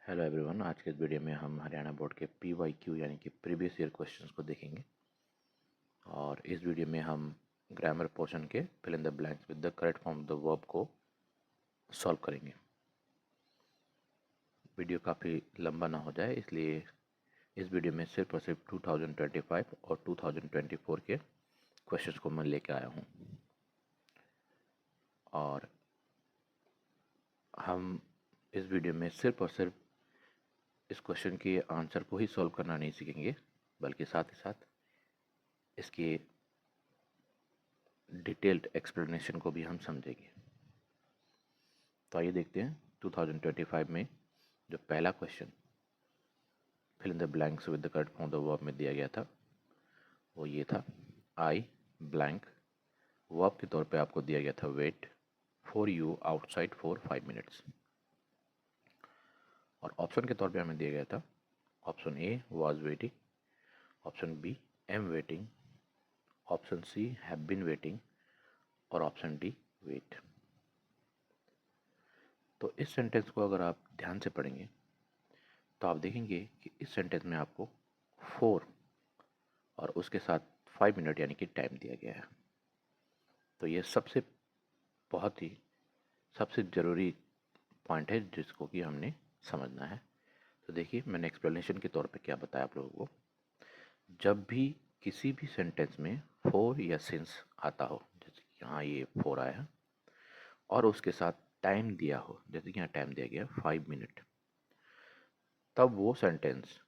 Hello everyone. आज के इस वीडियो में हम हरियाणा बोर्ड के PYQ यानी कि प्रीवियस ईयर क्वेश्चंस को देखेंगे और इस वीडियो में हम ग्रामर पोर्शन के fill in the blanks with the correct form of the verb को सॉल्व करेंगे। वीडियो काफ़ी लंबा ना हो जाए इसलिए इस वीडियो में सिर्फ और सिर्फ 2025 और 2024 के क्वेश्चंस को मैं लेके आया हूँ और हम इस वीडियो में सिर्फ और सिर्फ इस क्वेश्चन के आंसर को ही सॉल्व करना नहीं सीखेंगे बल्कि साथ ही साथ इसके डिटेल्ड एक्सप्लेनेशन को भी हम समझेंगे। तो आइए देखते हैं 2025 में जो पहला question fill in the blanks with the correct form of the verb में दिया गया था वो ये था। आई ब्लैंक वर्ब के तौर पे आपको दिया गया था wait for you outside for 5 minutes और ऑप्शन के तौर पे हमें दिया गया था option A was waiting, option B am waiting, option C have been waiting और ऑप्शन डी वेट। तो इस सेंटेंस को अगर आप ध्यान से पढ़ेंगे तो आप देखेंगे कि इस सेंटेंस में आपको 4 और उसके साथ 5 मिनट यानी कि टाइम दिया गया है। तो ये सबसे ज़रूरी पॉइंट है जिसको कि हमने समझना है। तो देखिए मैंने एक्सप्लेनेशन के तौर पे क्या बताया आप लोगों को। जब भी किसी भी सेंटेंस में 4 या सिंस आता हो, जैसे कि यहाँ ये 4 आया और उसके साथ टाइम दिया हो, जैसे कि यहाँ टाइम दिया गया 5 मिनट, तब वो सेंटेंस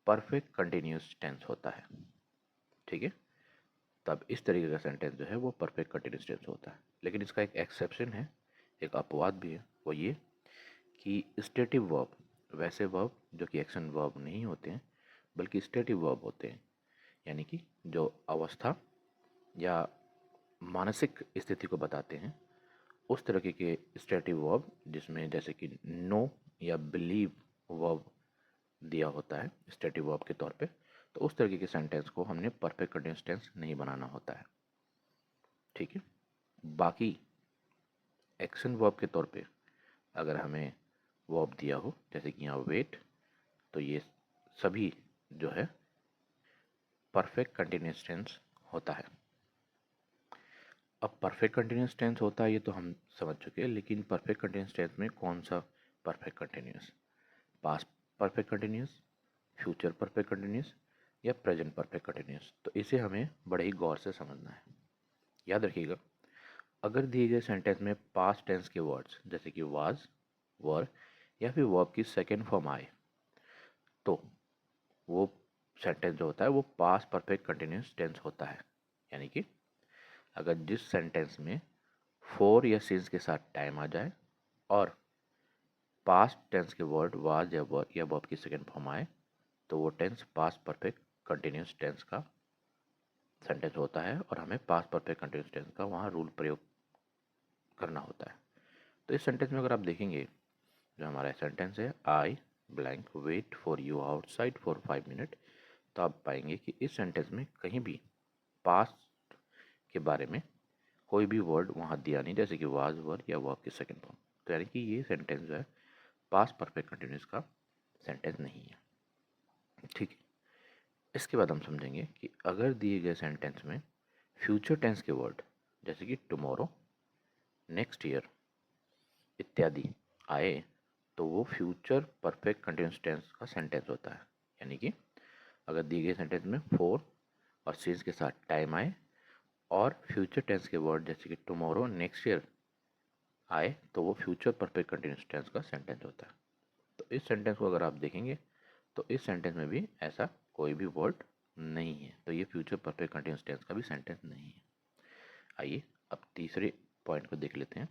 परफेक्ट कंटिन्यूस टेंस होता है। ठीक है, तब इस तरीके का सेंटेंस जो है वो परफेक्ट कंटिन्यूस टेंस होता है। लेकिन इसका एक एक्सेप्शन है, एक अपवाद भी है, वो ये कि स्टेटिव वर्ब, वैसे वर्ब जो कि एक्शन वर्ब नहीं होते हैं बल्कि स्टेटिव वर्ब होते हैं, यानी कि जो अवस्था या मानसिक स्थिति को बताते हैं, उस तरीके के स्टेटिव वर्ब जिसमें जैसे कि नो या बिलीव वर्ब दिया होता है स्टेटिव वर्ब के तौर पे, तो उस तरीके के सेंटेंस को हमने परफेक्ट कंटिन्यूस टेंस नहीं बनाना होता है। ठीक है, बाकी एक्शन वर्ब के तौर पे अगर हमें वर्ब दिया हो जैसे कि यहाँ वेट, तो ये सभी जो है परफेक्ट कंटिन्यूस टेंस होता है। अब परफेक्ट कंटिन्यूस टेंस होता है ये तो हम समझ चुके हैं, लेकिन परफेक्ट कंटिन्यूस टेंस में कौन सा perfect continuous, past perfect continuous, future perfect continuous या प्रेजेंट परफेक्ट कंटिन्यूस, तो इसे हमें बड़े ही गौर से समझना है। याद रखिएगा, अगर दिए गए सेंटेंस में पास्ट टेंस के वर्ड्स जैसे कि वाज, वर या फिर वर्ब की सेकेंड फॉर्म आए, तो वो सेंटेंस जो होता है वो पास्ट परफेक्ट कंटिन्यूस टेंस होता है। यानी कि अगर जिस सेंटेंस में 4 या सिंस के साथ टाइम आ जाए और पास्ट टेंस के वर्ड वाज या वर्ब की सेकेंड फॉर्म आए, तो वो tense past perfect continuous tense का सेंटेंस होता है और हमें पास्ट परफेक्ट कंटिन्यूस टेंस का वहाँ रूल प्रयोग करना होता है। तो इस सेंटेंस में अगर आप देखेंगे, जो हमारा सेंटेंस है I blank wait for you outside for 5 minute, तो आप पाएंगे कि इस सेंटेंस में कहीं भी पास्ट के बारे में कोई भी वर्ड वहाँ दिया नहीं, जैसे कि वाज, वर या वर्ब की सेकेंड फॉर्म। तो यानी कि ये सेंटेंस जो है पास्ट परफेक्ट कंटिन्यूस का सेंटेंस नहीं है। ठीक है, इसके बाद हम समझेंगे कि अगर दिए गए सेंटेंस में फ्यूचर टेंस के वर्ड जैसे कि टुमारो, नेक्स्ट ईयर इत्यादि आए, तो वो फ्यूचर परफेक्ट कंटिन्यूस टेंस का सेंटेंस होता है। यानी कि अगर दिए गए सेंटेंस में 4 और सिंस के साथ टाइम आए और फ्यूचर टेंस के वर्ड जैसे कि टुमारो, नेक्स्ट ईयर आए, तो वो फ्यूचर परफेक्ट कंटिन्यूस टेंस का सेंटेंस होता है। तो इस सेंटेंस को अगर आप देखेंगे तो इस सेंटेंस में भी ऐसा कोई भी वर्ड नहीं है, तो ये फ्यूचर परफेक्ट कंटिन्यूस टेंस का भी सेंटेंस नहीं है। आइए अब तीसरे पॉइंट को देख लेते हैं।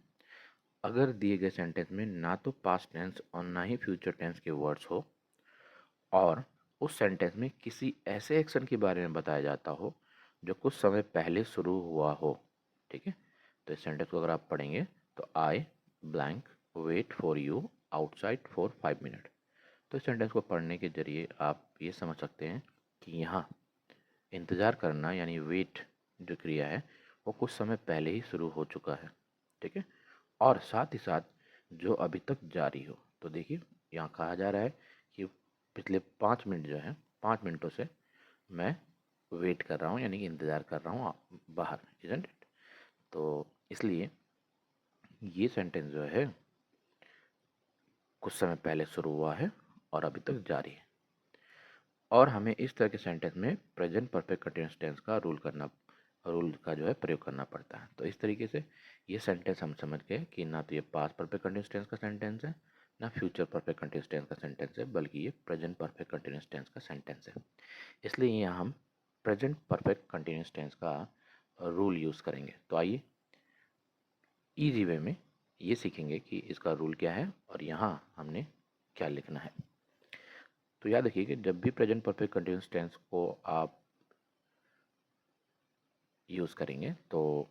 अगर दिए गए सेंटेंस में ना तो पास्ट टेंस और ना ही फ्यूचर टेंस के वर्ड्स हो और उस सेंटेंस में किसी ऐसे एक्शन के बारे में बताया जाता हो जो कुछ समय पहले शुरू हुआ हो, ठीक है, तो इस सेंटेंस को अगर आप पढ़ेंगे तो I blank wait for you outside for 5 minute, तो इस सेंटेंस को पढ़ने के जरिए आप ये समझ सकते हैं कि यहाँ इंतज़ार करना यानी वेट जो क्रिया है वो कुछ समय पहले ही शुरू हो चुका है। ठीक है, और साथ ही साथ जो अभी तक जारी हो। तो देखिए यहाँ कहा जा रहा है कि पिछले 5 मिनट जो है, 5 मिनटों से मैं वेट कर रहा हूँ, यानी कि इंतज़ार कर रहा हूँ बाहर, इजंट इट। तो इसलिए ये सेंटेंस जो है कुछ समय पहले शुरू हुआ है और अभी तक जारी है। और हमें इस तरह के सेंटेंस में प्रेजेंट परफेक्ट कंटीन्यूअस टेंस का रूल का जो है प्रयोग करना पड़ता है। तो इस तरीके से ये सेंटेंस हम समझ गए कि ना तो ये पास्ट परफेक्ट कंटीन्यूअस टेंस का सेंटेंस है, ना फ्यूचर परफेक्ट कंटीन्यूअस टेंस का सेंटेंस है, बल्कि ये प्रेजेंट परफेक्ट कंटीन्यूअस टेंस का सेंटेंस है। इसलिए यहाँ हम प्रेजेंट परफेक्ट कंटीन्यूअस टेंस का रूल यूज़ करेंगे। तो आइए ईजी वे में ये सीखेंगे कि इसका रूल क्या है और यहाँ हमने क्या लिखना है। तो याद रखिए कि जब भी प्रेजेंट परफेक्ट कंटीन्यूअस टेंस को आप यूज़ करेंगे तो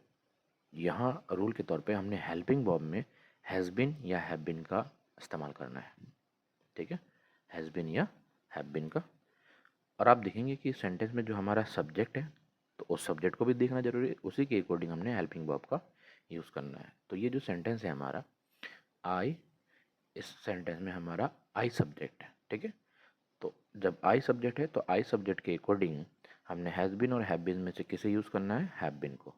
यहाँ रूल के तौर पे हमने हेल्पिंग वर्ब में हैज़ बिन या हैव बिन का इस्तेमाल करना है। ठीक है, हैज़ बिन या हैव बिन का। और आप देखेंगे कि सेंटेंस में जो हमारा सब्जेक्ट है तो उस सब्जेक्ट को भी देखना जरूरी है, उसी के अकॉर्डिंग हमने हेल्पिंग वर्ब का यूज़ करना है। तो ये जो सेंटेंस है हमारा आई, इस सेंटेंस में हमारा आई सब्जेक्ट है। ठीक है, तो जब आई सब्जेक्ट है तो आई सब्जेक्ट के अकॉर्डिंग हमने हैज़ बिन और हैव बिन में से किसे यूज़ करना है, हैव बिन को।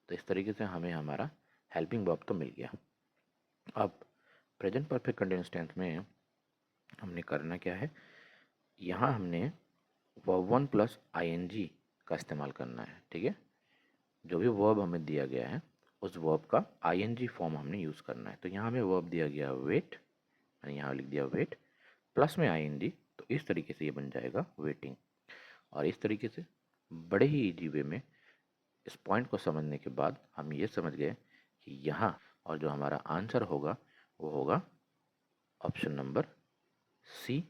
तो इस तरीके से हमें हमारा हेल्पिंग वर्ब तो मिल गया। अब प्रेजेंट परफेक्ट कंटीन्यूअस टेंस में हमने करना क्या है, यहाँ हमने वर्ब वन प्लस आईएनजी का इस्तेमाल करना है। ठीक है, जो भी वर्ब हमें दिया गया है उस वर्ब का आईएनजी फॉर्म हमने यूज़ करना है। तो यहाँ हमें वर्ब दिया गया वेट, मैंने यहाँ लिख दिया वेट प्लस में आईएनजी, तो इस तरीके से ये बन जाएगा वेटिंग। और इस तरीके से बड़े ही इजी वे में इस पॉइंट को समझने के बाद हम ये समझ गए कि यहाँ और जो हमारा आंसर होगा वो होगा option number C,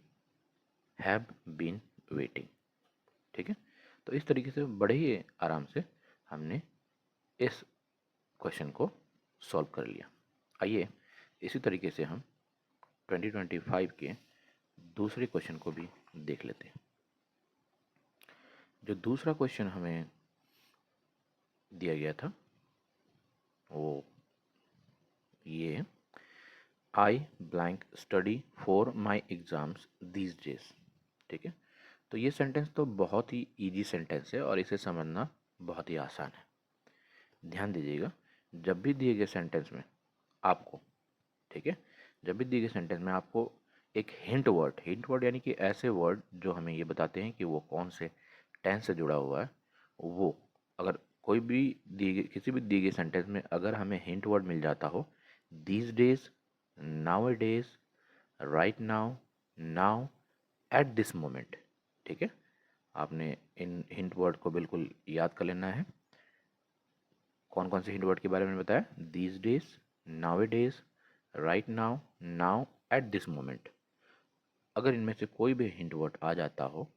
have been waiting. ठीक है, तो इस तरीके से बड़े ही आराम से हमने इस क्वेश्चन को सॉल्व कर लिया। आइए इसी तरीके से हम 2025 के दूसरे क्वेश्चन को भी देख लेते हैं। जो दूसरा क्वेश्चन हमें दिया गया था वो ये, आई blank study for my exams these days. ठीक है, तो ये सेंटेंस तो बहुत ही इजी सेंटेंस है और इसे समझना बहुत ही आसान है। ध्यान दीजिएगा, जब भी दिए गए सेंटेंस में आपको, ठीक है, जब भी दिए गए सेंटेंस में आपको एक हिंट वर्ड यानी कि ऐसे वर्ड जो हमें ये बताते हैं कि वो कौन से टेंस से जुड़ा हुआ है, वो अगर कोई भी किसी भी दिए गए सेंटेंस में अगर हमें हिंट वर्ड मिल जाता हो, these days, now A days, right now, now, at this moment. ठीक है, आपने इन हिंट वर्ड को बिल्कुल याद कर लेना है। कौन कौन से हिंट वर्ड के बारे में बताया, these days, now A days, right now, now, at this moment. अगर इनमें से कोई भी हिंट वर्ड आ जाता हो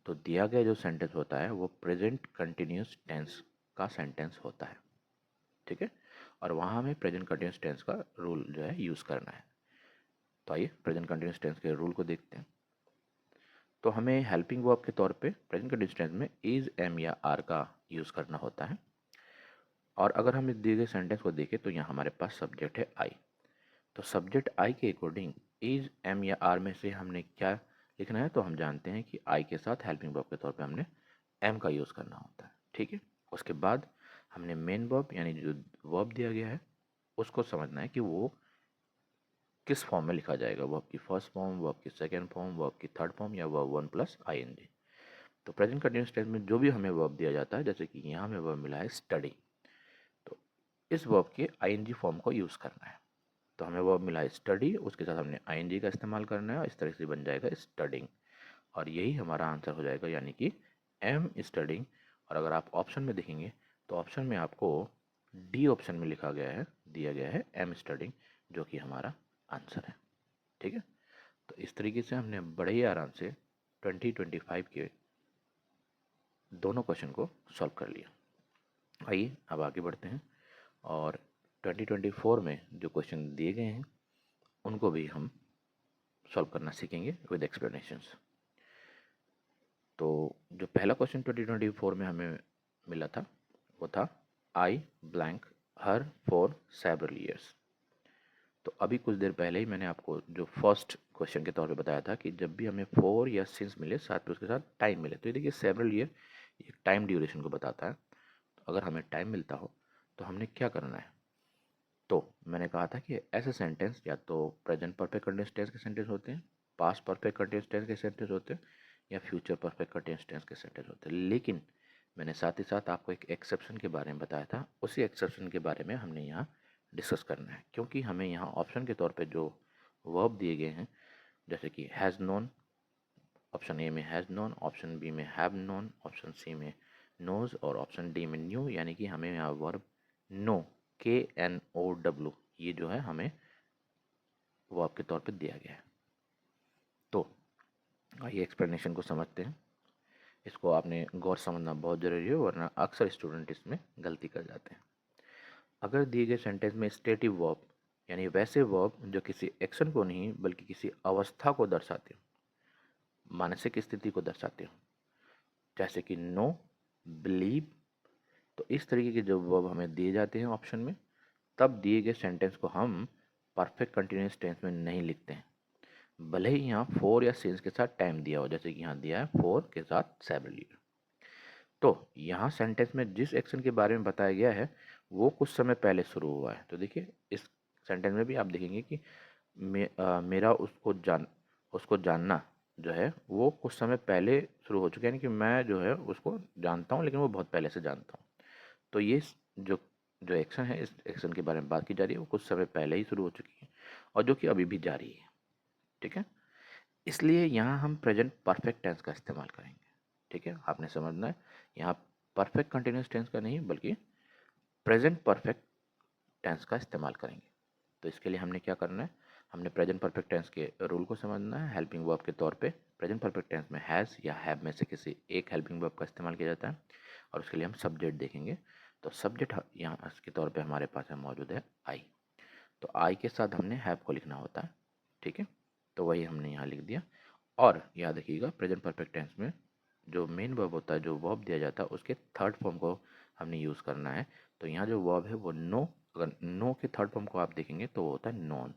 तो दिया गया जो सेंटेंस होता है वो प्रेजेंट कंटिन्यूस टेंस का सेंटेंस होता है। ठीक है, और वहाँ हमें प्रेजेंट कंटिन्यूस टेंस का रूल जो है यूज़ करना है। तो आइए प्रेजेंट कंटिन्यूस टेंस के रूल को देखते हैं। तो हमें हेल्पिंग वर्ब के तौर पे प्रेजेंट कंटिन्यूस टेंस में इज, एम या आर का यूज़ करना होता है। और अगर हम इस दिए गए सेंटेंस को देखें तो यहाँ हमारे पास सब्जेक्ट है आई। तो सब्जेक्ट आई के अकॉर्डिंग इज, एम या आर में से हमने क्या लिखना है, तो हम जानते हैं कि आई के साथ हेल्पिंग वर्ब के तौर पे हमने एम का यूज़ करना होता है। ठीक है, उसके बाद हमने मेन वर्ब यानी जो वर्ब दिया गया है उसको समझना है कि वो किस फॉर्म में लिखा जाएगा, वर्ब की फर्स्ट फॉर्म, वर्ब की सेकेंड फॉर्म, वर्ब की थर्ड फॉर्म या वर्ब वन प्लस आईएनजी। तो प्रेजेंट कंटिन्यूअस टेंस में जो भी हमें वर्ब दिया जाता है, जैसे कि यहाँ हमें वर्ब मिला है स्टडी, तो इस वर्ब के आईएनजी फॉर्म को यूज़ करना है। तो हमें वर्ब मिला है स्टडी, उसके साथ हमने आईएनजी का इस्तेमाल करना है और इस तरह से बन जाएगा स्टडिंग। और यही हमारा आंसर हो जाएगा, यानी कि एम स्टडिंग। और अगर आप ऑप्शन में देखेंगे तो ऑप्शन में आपको डी ऑप्शन में लिखा गया है, दिया गया है एम स्टडिंग, जो कि हमारा आंसर है। ठीक है, तो इस तरीके से हमने बड़े ही आराम से 2025 के दोनों क्वेश्चन को सॉल्व कर लिया। आइए अब आगे बढ़ते हैं और 2024 में जो क्वेश्चन दिए गए हैं उनको भी हम सॉल्व करना सीखेंगे विद एक्सप्लेनेशंस। तो जो पहला क्वेश्चन 2024 में हमें मिला था वो था आई blank her for several years. तो अभी कुछ देर पहले ही मैंने आपको जो फर्स्ट क्वेश्चन के तौर पे बताया था कि जब भी हमें फोर या सिंस मिले साथ में उसके साथ टाइम मिले, तो ये देखिए सेवरल ईयर एक टाइम ड्यूरेशन को बताता है। तो अगर हमें टाइम मिलता हो तो हमने क्या करना है, तो मैंने कहा था कि ऐसे सेंटेंस या तो प्रेजेंट परफेक्ट कंटिन्यूअस टेंस के सेंटेंस होते हैं, पास्ट परफेक्ट कंटिन्यूअस टेंस के सेंटेंस होते हैं, या फ्यूचर परफेक्ट कंटिन्यूअस टेंस के सेंटेंस होते हैं। लेकिन मैंने साथ ही साथ आपको एक एक्सेप्शन के बारे में बताया था, उसी एक्सेप्शन के बारे में हमने यहाँ डिस्कस करना है, क्योंकि हमें यहाँ ऑप्शन के तौर पे जो वर्ब दिए गए हैं, जैसे कि हैज़ नोन, ऑप्शन ए में हैज़ नोन, ऑप्शन बी में हैव नोन, ऑप्शन सी में नोज और ऑप्शन डी में न्यू, यानी कि हमें यहाँ वर्ब नो KNOW ये जो है हमें वर्ब के तौर पे दिया गया है। तो आइए एक्सप्लेनेशन को समझते हैं। इसको आपने गौर समझना बहुत ज़रूरी है, वरना अक्सर स्टूडेंट इसमें गलती कर जाते हैं। अगर दिए गए सेंटेंस में स्टेटिव वर्ब यानी वैसे वर्ब जो किसी एक्शन को नहीं बल्कि किसी अवस्था को दर्शाते हो, मानसिक स्थिति को दर्शाते हो, जैसे कि नो, बिलीव, तो इस तरीके के जो वर्ब हमें दिए जाते हैं ऑप्शन में, तब दिए गए सेंटेंस को हम परफेक्ट कंटिन्यूअस टेंस में नहीं लिखते हैं, भले ही यहाँ फोर या सिंस के साथ टाइम दिया हो, जैसे कि यहाँ दिया है फोर के साथ सेवरल ईयर। तो यहाँ सेंटेंस में जिस एक्शन के बारे में बताया गया है वो कुछ समय पहले शुरू हुआ है। तो देखिए इस सेंटेंस में भी आप देखेंगे कि मेरा उसको जानना जो है वो कुछ समय पहले शुरू हो चुका है, यानी कि मैं जो है उसको जानता हूँ, लेकिन वो बहुत पहले से जानता हूँ। तो ये जो जो एक्शन है, इस एक्शन के बारे में बात की जा रही है, वो कुछ समय पहले ही शुरू हो चुकी है और जो कि अभी भी जारी है। ठीक है, इसलिए यहाँ हम प्रेजेंट परफेक्ट टेंस का इस्तेमाल करेंगे। ठीक है, आपने समझना है, यहाँ परफेक्ट कंटिन्यूस टेंस का नहीं बल्कि प्रेजेंट परफेक्ट टेंस का इस्तेमाल करेंगे। तो इसके लिए हमने क्या करना है, हमने प्रेजेंट परफेक्ट टेंस के रूल को समझना है। हेल्पिंग वर्ब के तौर पे प्रेजेंट परफेक्ट टेंस में हैज़ या हैव में से किसी एक हेल्पिंग वर्ब का इस्तेमाल किया जाता है, और उसके लिए हम सब्जेक्ट देखेंगे। तो सब्जेक्ट यहाँ इसके तौर पे हमारे पास है मौजूद है आई, तो आई के साथ हमने हैव को लिखना होता है। ठीक है, तो वही हमने यहाँ लिख दिया। और याद रखिएगा प्रेजेंट परफेक्ट टेंस में जो मेन वर्ब होता है, जो वर्ब दिया जाता है, उसके थर्ड फॉर्म को हमने यूज़ करना है। तो यहाँ जो वर्ब है वो नो, अगर नो के थर्ड फॉर्म को आप देखेंगे तो वो होता है नॉन।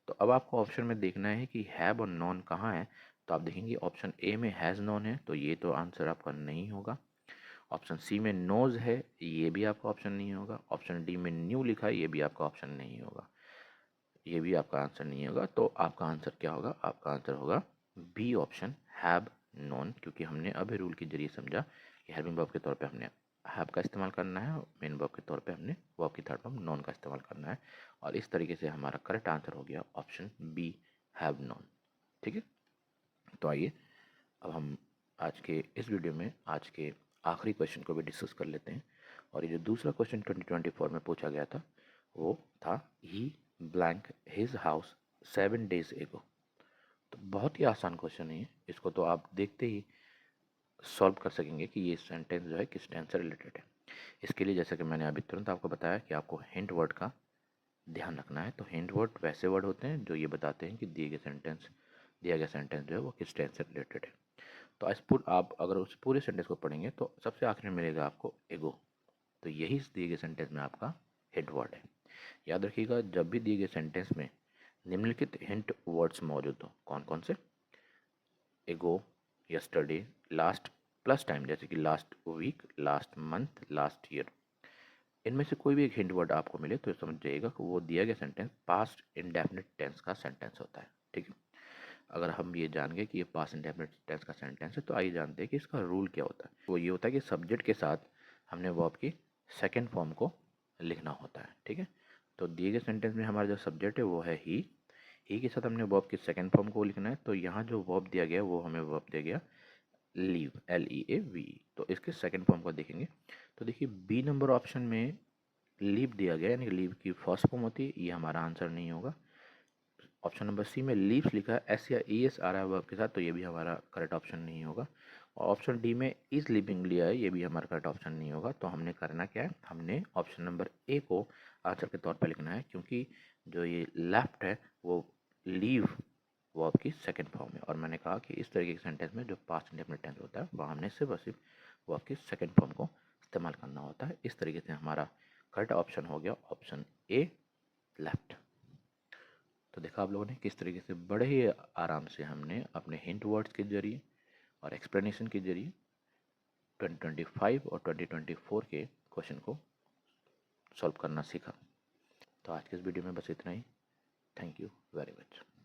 तो अब आपको ऑप्शन में देखना है कि हैव और नॉन कहाँ है। तो आप देखेंगे ऑप्शन ए में हैज़ नॉन है, तो ये तो आंसर आपका नहीं होगा। ऑप्शन सी में नोज है, ये भी आपका ऑप्शन नहीं होगा। ऑप्शन डी में न्यू लिखा है, ये भी आपका ऑप्शन नहीं होगा, ये भी आपका आंसर नहीं होगा। तो आपका आंसर क्या होगा, आपका आंसर होगा बी ऑप्शन हैव नोन, क्योंकि हमने अभी रूल के जरिए समझा कि हेल्पिंग वर्ब के तौर पे हमने हैव का इस्तेमाल करना है, मेन वर्ब के तौर पे हमने वर्ब की थर्ड फॉर्म नॉन का इस्तेमाल करना है, और इस तरीके से हमारा करेक्ट आंसर हो गया ऑप्शन बी हैव नॉन। ठीक है, तो आइए अब हम आज के इस वीडियो में आज के आखिरी क्वेश्चन को भी डिस्कस कर लेते हैं। और ये जो दूसरा क्वेश्चन 2024 में पूछा गया था वो था ही ब्लैंक हिज हाउस 7 days एगो। तो बहुत ही आसान क्वेश्चन है, इसको तो आप देखते ही सॉल्व कर सकेंगे कि ये सेंटेंस जो है किस टेंस से रिलेटेड है। इसके लिए जैसा कि मैंने अभी तुरंत आपको बताया कि आपको हिंट वर्ड का ध्यान रखना है। तो हिंट वर्ड वैसे वर्ड होते हैं जो ये बताते हैं कि दिया गया सेंटेंस जो है वो किस टेंस से रिलेटेड है। तो आप अगर उस पूरे सेंटेंस को पढ़ेंगे तो सबसे आखिर में मिलेगा आपको एगो। तो यही इस दिए गए सेंटेंस में आपका हिंट वर्ड है। याद रखिएगा जब भी दिए गए सेंटेंस में निम्नलिखित हिंट वर्ड्स मौजूद हो, कौन कौन से, एगो, यस्टरडे, लास्ट प्लस टाइम, जैसे कि last week, last month, last year, इनमें से कोई भी एक हिंट वर्ड आपको मिले तो समझ जाइएगा कि वो दिया गया सेंटेंस पास्ट इंडेफिनिट टेंस का सेंटेंस होता है। ठीक है, अगर हम ये जान गए कि ये पास्ट इंडेफिनिट टेंस का सेंटेंस है, तो आइए जानते हैं कि इसका रूल क्या होता है। वो ये होता है कि सब्जेक्ट के साथ हमने वर्ब की सेकेंड फॉर्म को लिखना होता है। ठीक है, तो दिए गए सेंटेंस में हमारा जो सब्जेक्ट है वो है ही के साथ हमने वर्ब की सेकेंड फॉर्म को लिखना है। तो यहाँ जो वर्ब दिया गया वो हमें वर्ब दिया गया लीव, LEAV। तो इसके सेकेंड फॉर्म को देखेंगे तो देखिए बी नंबर ऑप्शन में लीव दिया गया, यानी कि लीव की फर्स्ट फॉर्म होती है, ये हमारा आंसर नहीं होगा। ऑप्शन नंबर सी में लीव्स लिखा है, एस या ES आ रहा है वर्ब के साथ, तो ये भी हमारा करेक्ट ऑप्शन नहीं होगा। और ऑप्शन डी में इज लिविंग लिया है, ये भी हमारा करेक्ट ऑप्शन नहीं होगा। तो हमने करना क्या है, हमने ऑप्शन नंबर ए को आंसर के तौर पर लिखना है, क्योंकि जो ये लेफ्ट है वो लीव वर्ब की सेकंड फॉर्म है। और मैंने कहा कि इस तरीके के सेंटेंस में जो पास्ट इंडेफिनिट टेंस होता है वहाँ हमने सिर्फ और सिर्फ वर्ब की सेकंड फॉर्म को इस्तेमाल करना होता है। इस तरीके से हमारा करेक्ट ऑप्शन हो गया ऑप्शन ए, लेफ्ट। तो देखा आप लोगों ने किस तरीके से बड़े ही आराम से हमने अपने हिंट वर्ड्स के जरिए और एक्सप्लेनेशन के जरिए 2025 और 2024 के क्वेश्चन को सॉल्व करना सीखा। तो आज के इस वीडियो में बस इतना ही। Thank you very much.